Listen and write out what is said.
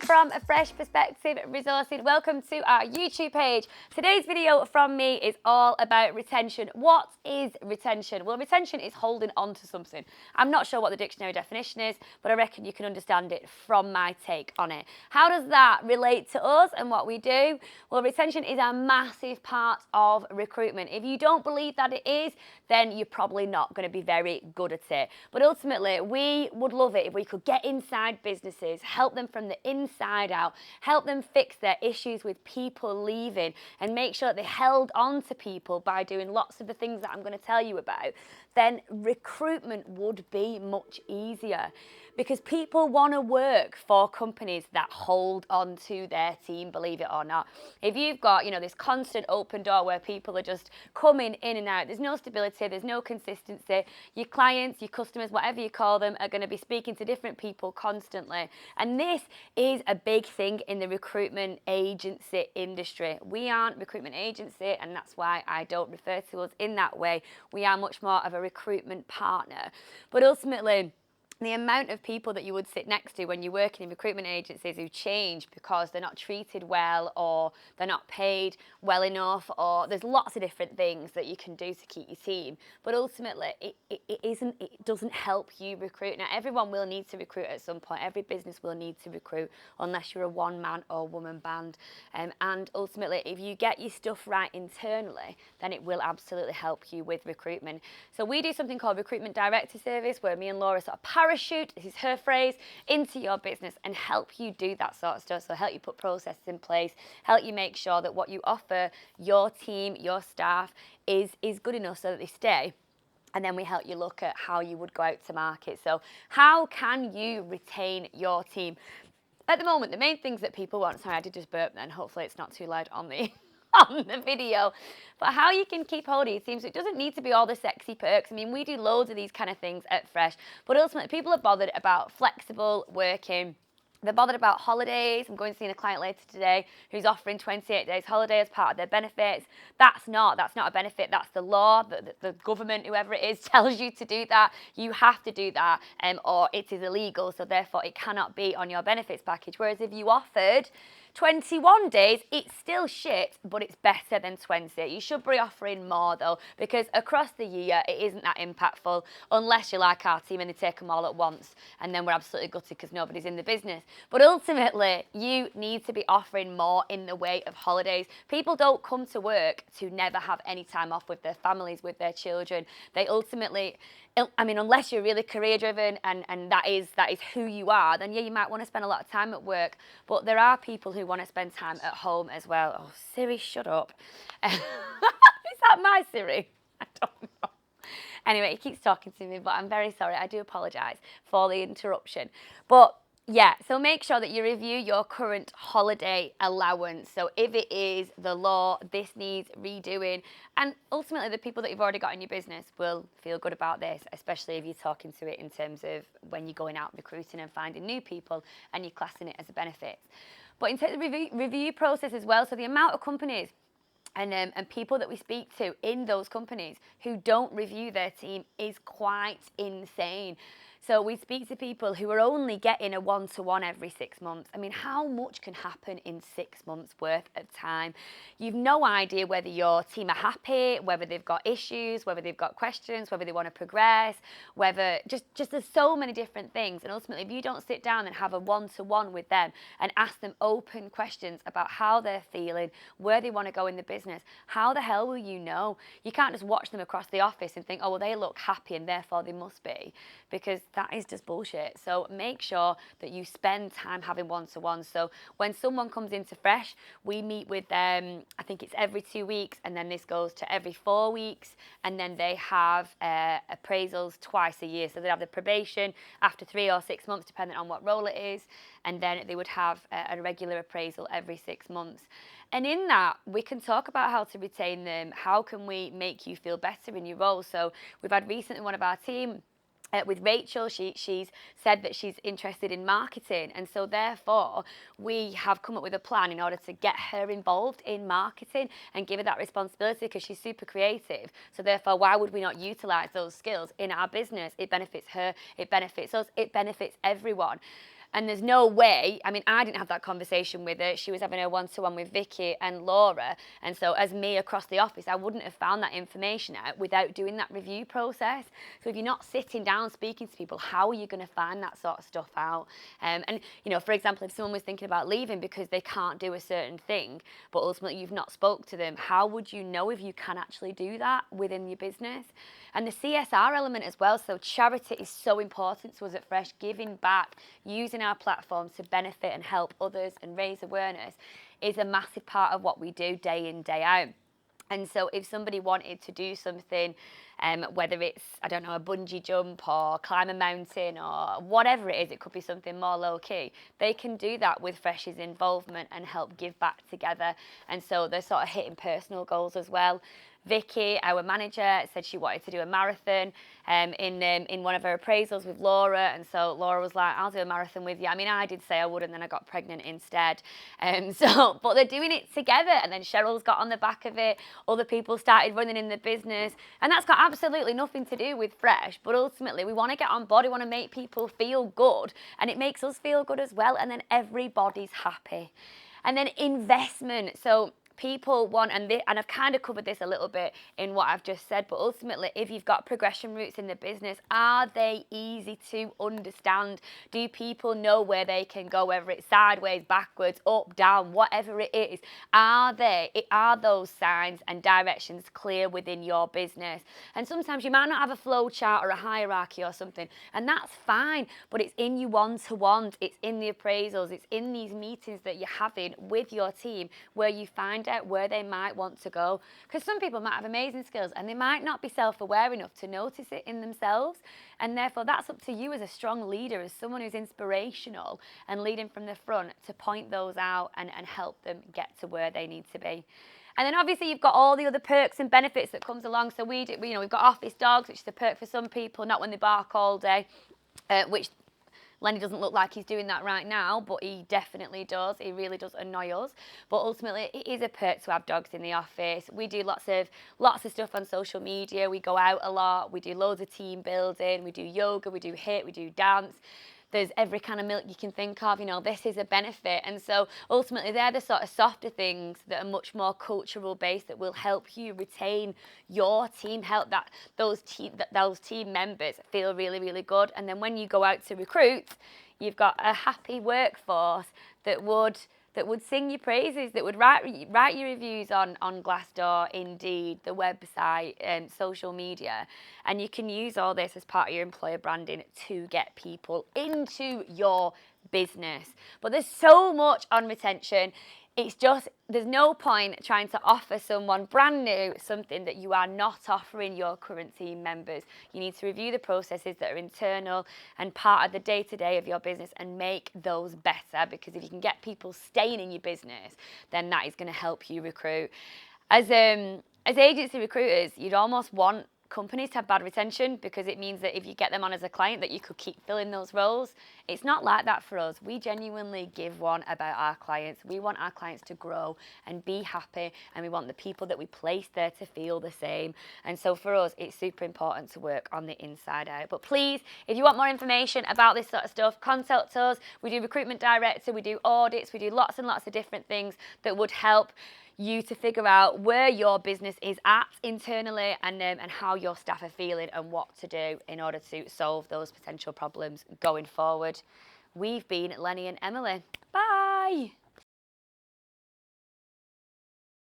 from a fresh perspective resourcing. Welcome to our YouTube page. Today's video from me is all about retention. What is retention? Well, retention is holding on to something. I'm not sure what the dictionary definition is, but I reckon you can understand it from my take on it. How does that relate to us and what we do? Well, retention is a massive part of recruitment. If you don't believe that it is, then you're probably not going to be very good at it. But ultimately, we would love it if we could get inside businesses, help them from the inside out, help them fix their issues with people leaving, and make sure that they held on to people by doing lots of the things that I'm going to tell you about. Then recruitment would be much easier, because people want to work for companies that hold on to their team, believe it or not. If you've got, this constant open door where people are just coming in and out, there's no stability, there's no consistency, your clients, your customers, whatever you call them, are going to be speaking to different people constantly. And this is a big thing in the recruitment agency industry. We aren't a recruitment agency, and that's why I don't refer to us in that way. We are much more of a recruitment partner. But ultimately, the amount of people that you would sit next to when you're working in recruitment agencies who change because they're not treated well, or they're not paid well enough, or there's lots of different things that you can do to keep your team. But ultimately, it doesn't help you recruit. Now, everyone will need to recruit at some point. Every business will need to recruit, unless you're a one-man or woman band. And ultimately, if you get your stuff right internally, then it will absolutely help you with recruitment. So we do something called Recruitment Director service, where me and Laura sort of parachute, this is her phrase, into your business and help you do that sort of stuff. So help you put processes in place, help you make sure that what you offer your team, your staff, is good enough so that they stay. And then we help you look at how you would go out to market. So how can you retain your team? At the moment, the main things that people want, sorry, I did just burp then, hopefully it's not too loud on the on the video, but how you can keep hold of your team. So it doesn't need to be all the sexy perks. I mean, we do loads of these kind of things at Fresh, but ultimately people are bothered about flexible working. They're bothered about holidays. I'm going to see a client later today who's offering 28 days holiday as part of their benefits. That's not a benefit. That's the law. The government, whoever it is, tells you to do that. You have to do that, or it is illegal. So therefore, it cannot be on your benefits package. Whereas if you offered 21 days, it's still shit, but it's better than 20. You should be offering more though, because across the year, it isn't that impactful, unless you're like our team and they take them all at once, and then we're absolutely gutted because nobody's in the business. But ultimately, you need to be offering more in the way of holidays. People don't come to work to never have any time off with their families, with their children. They ultimately, unless you're really career driven and that is who you are, then yeah, you might want to spend a lot of time at work. But there are people who want to spend time at home as well. Oh, Siri, shut up. Is that my Siri? I don't know. Anyway, he keeps talking to me, but I'm very sorry. I do apologise for the interruption. But yeah, so make sure that you review your current holiday allowance. So if it is the law, this needs redoing. And ultimately, the people that you've already got in your business will feel good about this, especially if you're talking to it in terms of when you're going out recruiting and finding new people and you're classing it as a benefit. But in terms of the review process as well, so the amount of companies and people that we speak to in those companies who don't review their team is quite insane. So we speak to people who are only getting a one-to-one every 6 months. I mean, how much can happen in 6 months worth of time? You've no idea whether your team are happy, whether they've got issues, whether they've got questions, whether they want to progress, whether just there's so many different things. And ultimately, if you don't sit down and have a one-to-one with them and ask them open questions about how they're feeling, where they want to go in the business, how the hell will you know? You can't just watch them across the office and think, oh, well, they look happy and therefore they must be, because that is just bullshit. So make sure that you spend time having one-to-ones. So when someone comes into Fresh, we meet with them, I think it's every 2 weeks, and then this goes to every 4 weeks, and then they have appraisals twice a year. So they have the probation after 3 or 6 months, depending on what role it is, and then they would have a regular appraisal every 6 months. And in that, we can talk about how to retain them. How can we make you feel better in your role? So we've had recently one of our team, with Rachel, she's said that she's interested in marketing, and so therefore we have come up with a plan in order to get her involved in marketing and give her that responsibility, because she's super creative. So therefore, why would we not utilise those skills in our business? It benefits her, it benefits us, it benefits everyone. And there's no way, I mean, I didn't have that conversation with her. She was having a one-to-one with Vicky and Laura. And so as me across the office, I wouldn't have found that information out without doing that review process. So if you're not sitting down speaking to people, how are you going to find that sort of stuff out? And, you know, for example, if someone was thinking about leaving because they can't do a certain thing, but ultimately you've not spoke to them, how would you know if you can actually do that within your business? And the CSR element as well. So charity is so important to us at Fresh, giving back, using our platforms to benefit and help others and raise awareness is a massive part of what we do day in, day out. And so if somebody wanted to do something, whether it's, I don't know, a bungee jump or climb a mountain or whatever it is, it could be something more low key, they can do that with Fresh's involvement and help give back together. And so they're sort of hitting personal goals as well. Vicky, our manager, said she wanted to do a marathon in one of her appraisals with Laura, and so Laura was like, I'll do a marathon with you. I mean, I did say I would, and then I got pregnant instead. But they're doing it together, and then Cheryl's got on the back of it. Other people started running in the business, and that's got absolutely nothing to do with Fresh, but ultimately we want to get on board, we want to make people feel good, and it makes us feel good as well, and then everybody's happy. And then investment. So people want, and I've kind of covered this a little bit in what I've just said, but ultimately, if you've got progression routes in the business, are they easy to understand? Do people know where they can go, whether it's sideways, backwards, up, down, whatever it is? Are those signs and directions clear within your business? And sometimes you might not have a flow chart or a hierarchy or something, and that's fine, but it's in your one-to-ones, it's in the appraisals, it's in these meetings that you're having with your team where you find out where they might want to go. Because some people might have amazing skills and they might not be self-aware enough to notice it in themselves. And therefore, that's up to you as a strong leader, as someone who's inspirational and leading from the front, to point those out and help them get to where they need to be. And then obviously you've got all the other perks and benefits that comes along. So we've got office dogs, which is a perk for some people, not when they bark all day, which Lenny doesn't look like he's doing that right now, but he definitely does. He really does annoy us. But ultimately, it is a perk to have dogs in the office. We do lots of stuff on social media. We go out a lot. We do loads of team building. We do yoga. We do HIIT. We do dance. There's every kind of milk you can think of, this is a benefit. And so ultimately they're the sort of softer things that are much more cultural based that will help you retain your team, help those team members feel really, really good. And then when you go out to recruit, you've got a happy workforce that would sing your praises, that would write your reviews on Glassdoor, Indeed, the website, and social media. And you can use all this as part of your employer branding to get people into your business. But there's so much on retention. It's just, there's no point trying to offer someone brand new something that you are not offering your current team members. You need to review the processes that are internal and part of the day-to-day of your business and make those better, because if you can get people staying in your business, then that is going to help you recruit. As agency recruiters, you'd almost want companies to have bad retention, because it means that if you get them on as a client, that you could keep filling those roles. It's not like that for us. We genuinely give one about our clients. We want our clients to grow and be happy, and we want the people that we place there to feel the same. And so for us, it's super important to work on the inside out. But please, if you want more information about this sort of stuff, contact us. We do Recruitment Director, we do audits, we do lots and lots of different things that would help you to figure out where your business is at internally, and how your staff are feeling and what to do in order to solve those potential problems going forward. We've been Lenny and Emily. Bye.